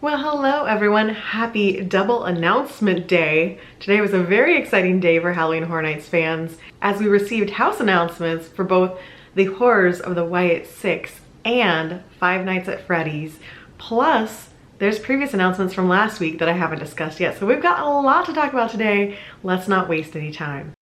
Well, hello everyone. Happy double announcement day. Today was a very exciting day for Halloween Horror Nights fans as we received house announcements for both the Horrors of the Wyatt Sicks and Five Nights at Freddy's. Plus, there's previous announcements from last week that I haven't discussed yet. So we've got a lot to talk about today. Let's not waste any time.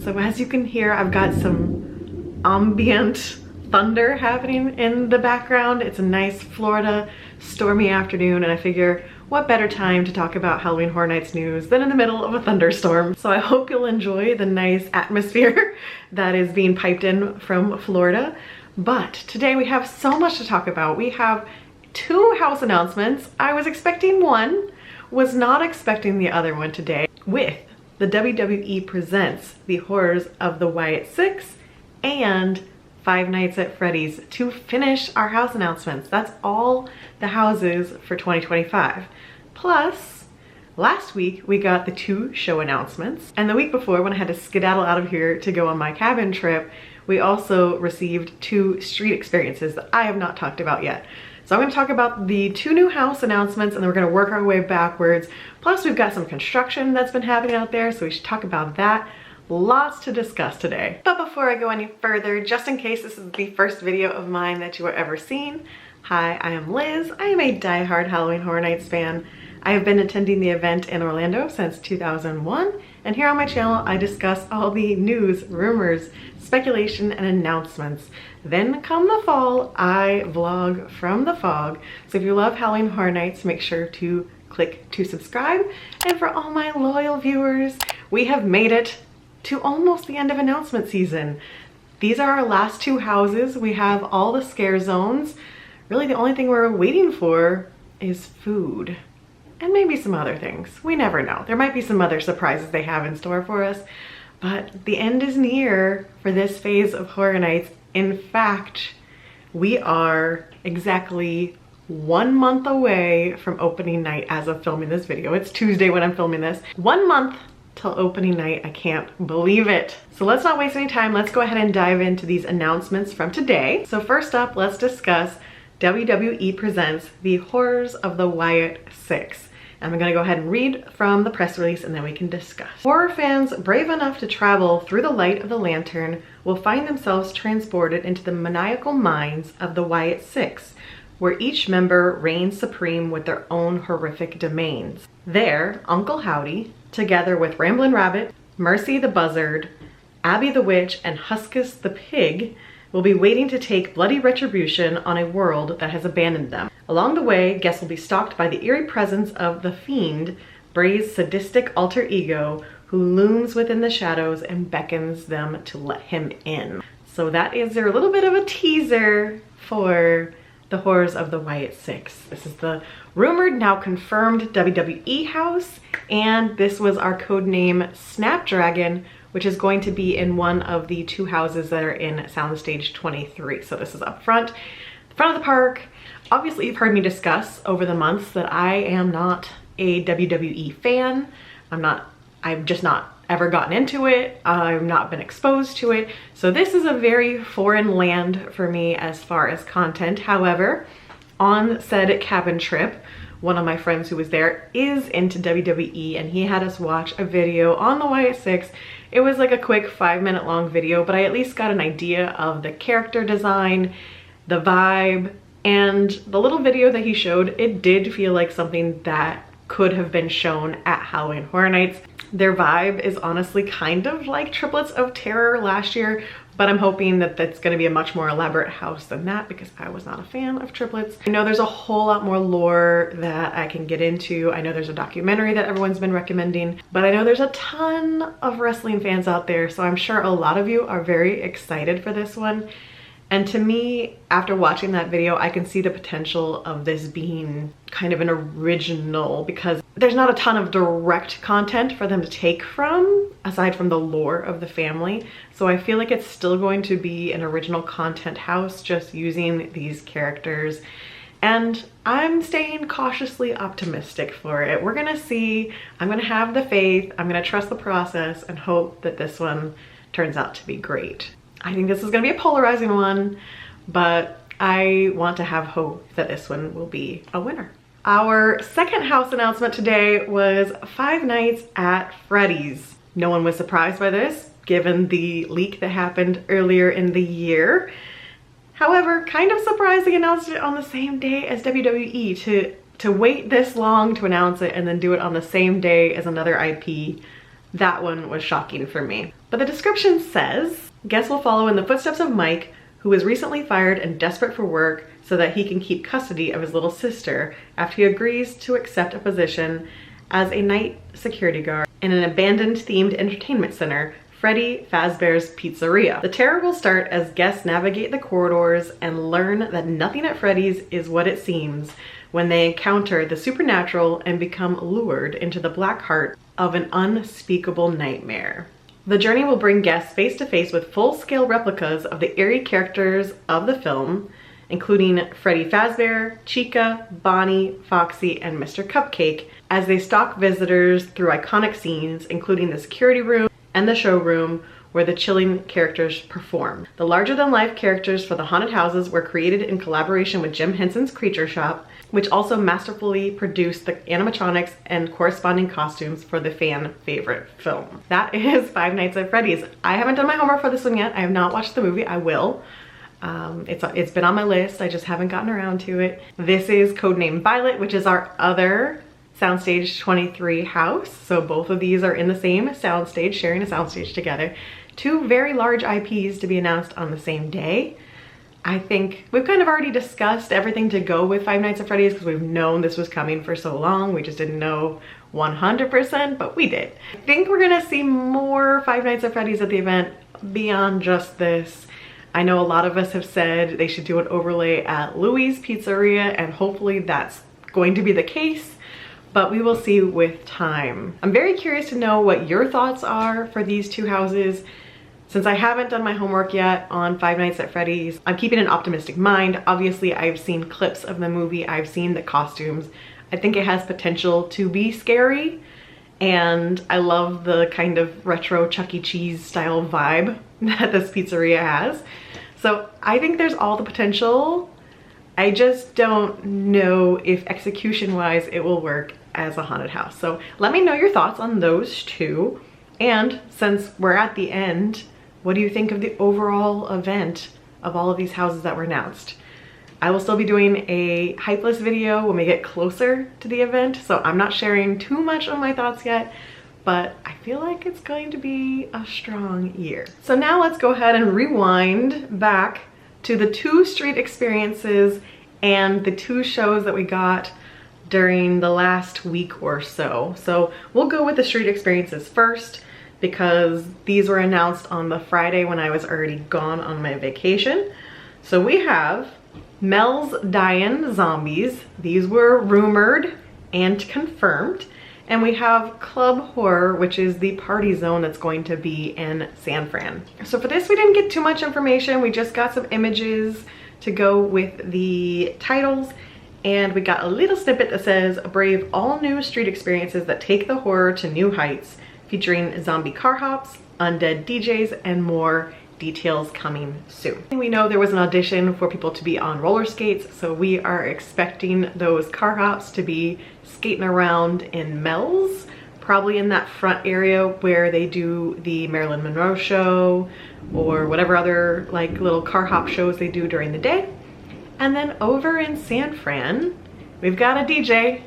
So as you can hear, I've got some ambient thunder happening in the background. It's a nice Florida stormy afternoon, and I figure what better time to talk about Halloween Horror Nights news than in the middle of a thunderstorm. So I hope you'll enjoy the nice atmosphere that is being piped in from Florida. But today we have so much to talk about. We have two house announcements. I was expecting one, was not expecting the other one today, with the WWE Presents The Horrors of the Wyatt Sicks and Five Nights at Freddy's to finish our house announcements. That's all the houses for 2025. Plus, last week we got the two show announcements, and the week before when I had to skedaddle out of here to go on my cabin trip, we also received two street experiences that I have not talked about yet. So I'm going to talk about the two new house announcements, and then we're going to work our way backwards. Plus, we've got some construction that's been happening out there, so we should talk about that. Lots to discuss today. But before I go any further, just in case this is the first video of mine that you have ever seen, hi, I am Liz. I am a diehard Halloween Horror Nights fan. I have been attending the event in Orlando since 2001, and here on my channel I discuss all the news, rumors, speculation, and announcements. Then come the fall, I vlog from the fog. So if you love Halloween Horror Nights, make sure to click to subscribe. And for all my loyal viewers, we have made it to almost the end of announcement season. These are our last two houses. We have all the scare zones. Really the only thing we're waiting for is food. And maybe some other things. We never know. There might be some other surprises they have in store for us. But the end is near for this phase of Horror Nights. In fact, we are exactly 1 month away from opening night as of filming this video. It's Tuesday when I'm filming this. 1 month till opening night. I can't believe it. So let's not waste any time. Let's go ahead and dive into these announcements from today. So first up, let's discuss WWE Presents The Horrors of the Wyatt Sicks. And I'm gonna go ahead and read from the press release and then we can discuss. Horror fans brave enough to travel through the light of the lantern will find themselves transported into the maniacal minds of the Wyatt Sicks, where each member reigns supreme with their own horrific domains. There, Uncle Howdy, together with Ramblin' Rabbit, Mercy the Buzzard, Abby the Witch, and Huskus the Pig, will be waiting to take bloody retribution on a world that has abandoned them. Along the way, guests will be stalked by the eerie presence of the Fiend, Bray's sadistic alter ego, who looms within the shadows and beckons them to let him in. So that is their little bit of a teaser for the Horrors of the Wyatt Sicks. This is the rumored, now confirmed WWE house, and this was our code name Snapdragon, which is going to be in one of the two houses that are in Soundstage 23. So this is up front of the park. Obviously, you've heard me discuss over the months that I am not a WWE fan. I've just not ever gotten into it. I've not been exposed to it. So this is a very foreign land for me as far as content. However, on said cabin trip, one of my friends who was there is into WWE, and he had us watch a video on the Wyatt Sicks. It was like a quick 5-minute long video, but I at least got an idea of the character design, the vibe, and the little video that he showed, it did feel like something that could have been shown at Halloween Horror Nights. Their vibe is honestly kind of like Triplets of Terror last year, but I'm hoping that that's going to be a much more elaborate house than that because I was not a fan of Triplets. I know there's a whole lot more lore that I can get into. I know there's a documentary that everyone's been recommending, but I know there's a ton of wrestling fans out there, so I'm sure a lot of you are very excited for this one. And to me, after watching that video, I can see the potential of this being kind of an original because there's not a ton of direct content for them to take from, aside from the lore of the family. So I feel like it's still going to be an original content house, just using these characters. And I'm staying cautiously optimistic for it. We're gonna see. I'm gonna have the faith. I'm gonna trust the process and hope that this one turns out to be great. I think this is gonna be a polarizing one, but I want to have hope that this one will be a winner. Our second house announcement today was Five Nights at Freddy's. No one was surprised by this, given the leak that happened earlier in the year. However, kind of surprised they announced it on the same day as WWE. To wait this long to announce it and then do it on the same day as another IP, that one was shocking for me. But the description says, guests will follow in the footsteps of Mike, who was recently fired and desperate for work so that he can keep custody of his little sister after he agrees to accept a position as a night security guard in an abandoned themed entertainment center, Freddy Fazbear's Pizzeria. The terror will start as guests navigate the corridors and learn that nothing at Freddy's is what it seems when they encounter the supernatural and become lured into the black heart of an unspeakable nightmare. The journey will bring guests face to face with full-scale replicas of the eerie characters of the film, including Freddy Fazbear, Chica, Bonnie, Foxy, and Mr. Cupcake, as they stalk visitors through iconic scenes, including the security room and the showroom where the chilling characters perform. The larger-than-life characters for the haunted houses were created in collaboration with Jim Henson's Creature Shop, which also masterfully produced the animatronics and corresponding costumes for the fan favorite film. That is Five Nights at Freddy's. I haven't done my homework for this one yet. I have not watched the movie. I will. It's been on my list. I just haven't gotten around to it. This is codenamed Violet, which is our other Soundstage 23 house. So both of these are in the same soundstage, sharing a soundstage together. Two very large IPs to be announced on the same day. I think we've kind of already discussed everything to go with Five Nights at Freddy's because we've known this was coming for so long. We just didn't know 100%, but we did. I think we're gonna see more Five Nights at Freddy's at the event beyond just this. I know a lot of us have said they should do an overlay at Louie's Pizzeria, and hopefully that's going to be the case, but we will see with time. I'm very curious to know what your thoughts are for these two houses. Since I haven't done my homework yet on Five Nights at Freddy's, I'm keeping an optimistic mind. Obviously, I've seen clips of the movie, I've seen the costumes. I think it has potential to be scary, and I love the kind of retro Chuck E. Cheese style vibe that this pizzeria has. So I think there's all the potential. I just don't know if execution-wise it will work as a haunted house. So let me know your thoughts on those two. And since we're at the end, what do you think of the overall event of all of these houses that were announced? I will still be doing a hype list video when we get closer to the event, so I'm not sharing too much of my thoughts yet, but I feel like it's going to be a strong year. So now let's go ahead and rewind back to the two street experiences and the two shows that we got during the last week or so. So we'll go with the street experiences first, because these were announced on the Friday when I was already gone on my vacation. So we have Mel's Dying Zombies. These were rumored and confirmed. And we have Club Horror, which is the party zone that's going to be in San Fran. So for this, we didn't get too much information. We just got some images to go with the titles. And we got a little snippet that says, brave all new street experiences that take the horror to new heights, featuring zombie car hops, undead DJs, and more. Details coming soon. We know there was an audition for people to be on roller skates, so we are expecting those car hops to be skating around in Mel's, probably in that front area where they do the Marilyn Monroe show or whatever other like little car hop shows they do during the day. And then over in San Fran, we've got a DJ.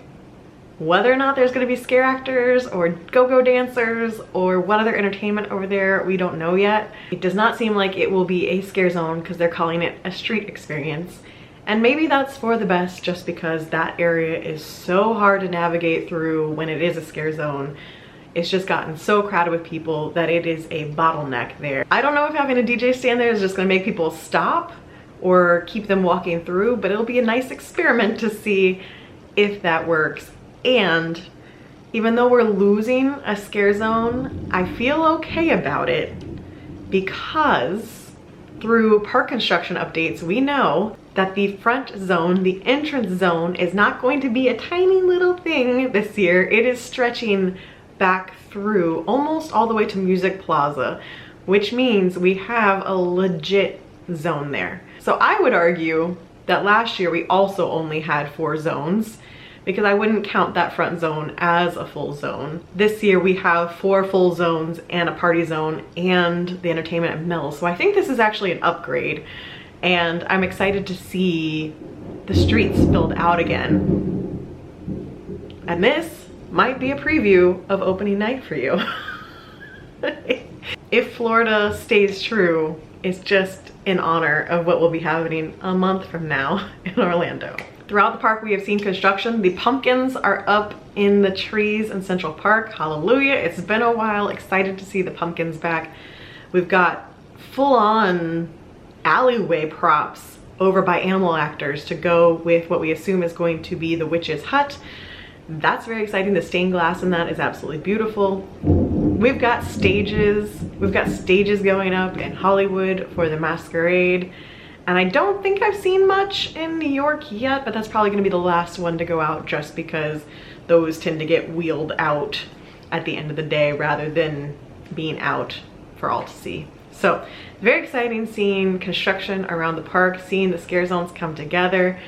Whether or not there's going to be scare actors or go-go dancers or what other entertainment over there, we don't know yet. It does not seem like it will be a scare zone because they're calling it a street experience. And maybe that's for the best, just because that area is so hard to navigate through when it is a scare zone. It's just gotten so crowded with people that it is a bottleneck there. I don't know if having a DJ stand there is just going to make people stop or keep them walking through, but it'll be a nice experiment to see if that works. And even though we're losing a scare zone, I feel okay about it because through park construction updates, we know that the front zone, the entrance zone, is not going to be a tiny little thing this year. It is stretching back through almost all the way to Music Plaza, which means we have a legit zone there. So I would argue that last year we also only had 4 zones, because I wouldn't count that front zone as a full zone. This year we have 4 full zones and a party zone and the entertainment and mills. So I think this is actually an upgrade, and I'm excited to see the streets filled out again. And this might be a preview of opening night for you. If Florida stays true, it's just in honor of what will be happening a month from now in Orlando. Throughout the park, we have seen construction. The pumpkins are up in the trees in Central Park. Hallelujah. It's been a while. Excited to see the pumpkins back. We've got full-on alleyway props over by animal actors to go with what we assume is going to be the witch's hut. That's very exciting. The stained glass in that is absolutely beautiful. We've got stages. We've got stages going up in Hollywood for the masquerade. And I don't think I've seen much in New York yet, but that's probably gonna be the last one to go out, just because those tend to get wheeled out at the end of the day rather than being out for all to see. So very exciting seeing construction around the park, seeing the scare zones come together.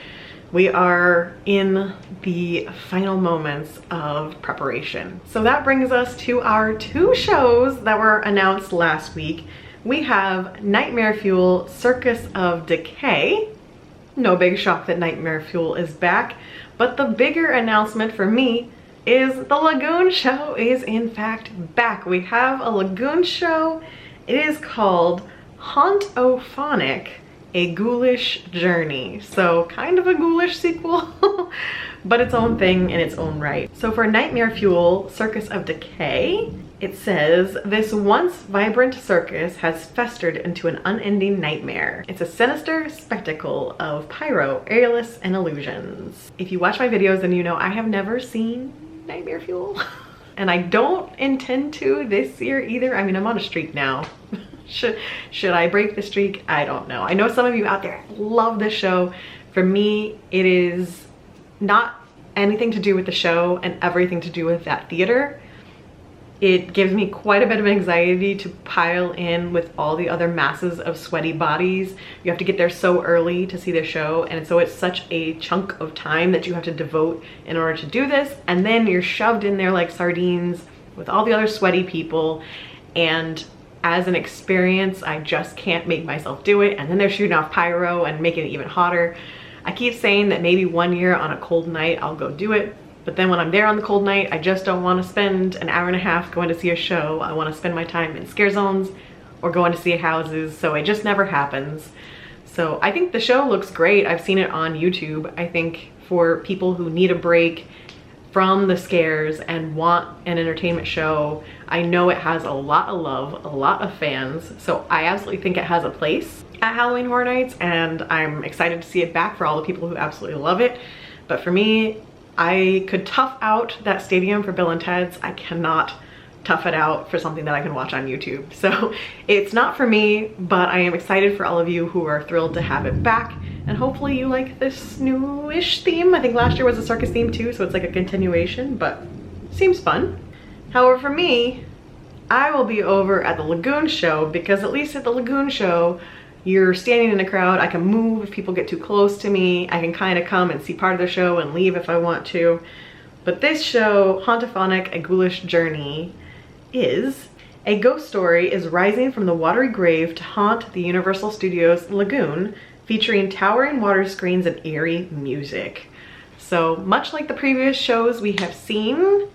We are in the final moments of preparation. So that brings us to our 2 shows that were announced last week. We have Nightmare Fuel Circus of Decay. No big shock that Nightmare Fuel is back, but the bigger announcement for me is the Lagoon show is in fact back. We have a Lagoon show. It is called Hauntophonic, A Ghoulish Journey. So kind of a ghoulish sequel, but its own thing in its own right. So for Nightmare Fuel Circus of Decay, it says, this once vibrant circus has festered into an unending nightmare. It's a sinister spectacle of pyro, airless, and illusions. If you watch my videos, then you know I have never seen Nightmare Fuel. And I don't intend to this year either. I mean, I'm on a streak now. Should I break the streak? I don't know. I know some of you out there love this show. For me, it is not anything to do with the show and everything to do with that theater. It gives me quite a bit of anxiety to pile in with all the other masses of sweaty bodies. You have to get there so early to see the show, and so it's such a chunk of time that you have to devote in order to do this, and then you're shoved in there like sardines with all the other sweaty people, and as an experience, I just can't make myself do it. And then they're shooting off pyro and making it even hotter. I keep saying that maybe one year on a cold night I'll go do it. But then when I'm there on the cold night, I just don't want to spend an hour and a half going to see a show. I want to spend my time in scare zones or going to see houses, so it just never happens. So I think the show looks great. I've seen it on YouTube. I think for people who need a break from the scares and want an entertainment show, I know it has a lot of love, a lot of fans. So I absolutely think it has a place at Halloween Horror Nights, and I'm excited to see it back for all the people who absolutely love it. But for me, I could tough out that stadium for Bill and Ted's. I cannot tough it out for something that I can watch on YouTube. So it's not for me, but I am excited for all of you who are thrilled to have it back. And hopefully you like this newish theme. I think last year was a circus theme too, so it's like a continuation, but seems fun. However, for me, I will be over at the Lagoon show, because at least at the Lagoon show, you're standing in a crowd. I can move if people get too close to me. I can kind of come and see part of the show and leave if I want to. But this show, Hauntophonic, A Ghoulish Journey, is a ghost story is rising from the watery grave to haunt the Universal Studios Lagoon, featuring towering water screens and eerie music. So much like the previous shows we have seen,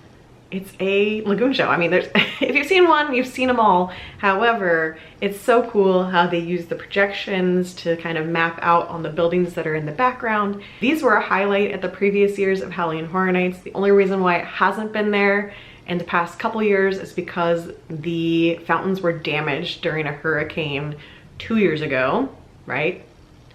it's a Lagoon show. I mean, there's if you've seen one, you've seen them all. However, it's so cool how they use the projections to kind of map out on the buildings that are in the background. These were a highlight at the previous years of Halloween Horror Nights. The only reason why it hasn't been there in the past couple years is because the fountains were damaged during a hurricane 2 years ago, right?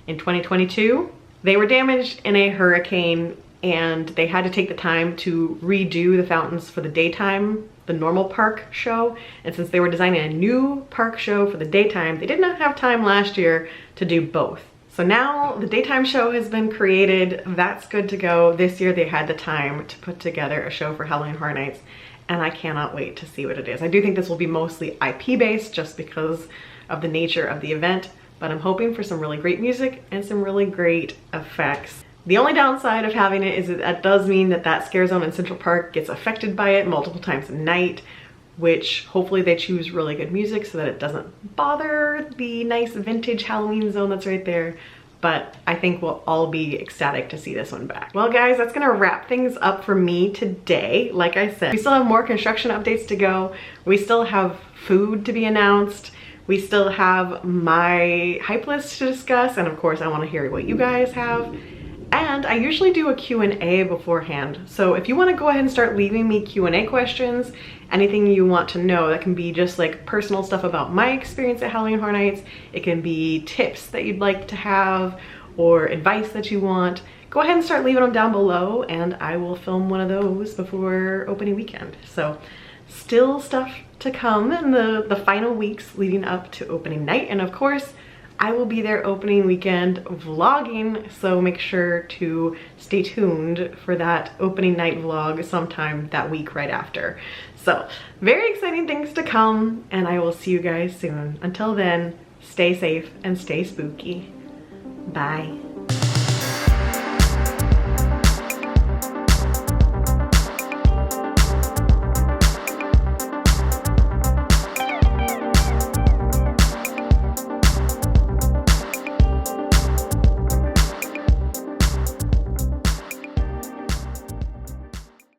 In 2022, they were damaged in a hurricane, and they had to take the time to redo the fountains for the daytime, the normal park show. And since they were designing a new park show for the daytime, they did not have time last year to do both. So now the daytime show has been created. That's good to go. This year they had the time to put together a show for Halloween Horror Nights. and I cannot wait to see what it is. I do think this will be mostly IP based just because of the nature of the event, but I'm hoping for some really great music and some really great effects. The only downside of having it is that does mean that scare zone in Central Park gets affected by it multiple times a night, which hopefully they choose really good music so that it doesn't bother the nice vintage Halloween zone that's right there. But I think we'll all be ecstatic to see this one back. Well guys, that's gonna wrap things up for me today. Like I said, we still have more construction updates to go. We still have food to be announced. We still have my hype list to discuss. And of course, I wanna hear what you guys have. And I usually do a Q&A beforehand. So if you wanna go ahead and start leaving me Q&A questions, anything you want to know, that can be just like personal stuff about my experience at Halloween Horror Nights. It can be tips that you'd like to have or advice that you want. Go ahead and start leaving them down below and I will film one of those before opening weekend. So still stuff to come in the final weeks leading up to opening night. And of course, I will be there opening weekend vlogging, so make sure to stay tuned for that opening night vlog sometime that week right after. So very exciting things to come, and I will see you guys soon. Until then, stay safe and stay spooky. Bye.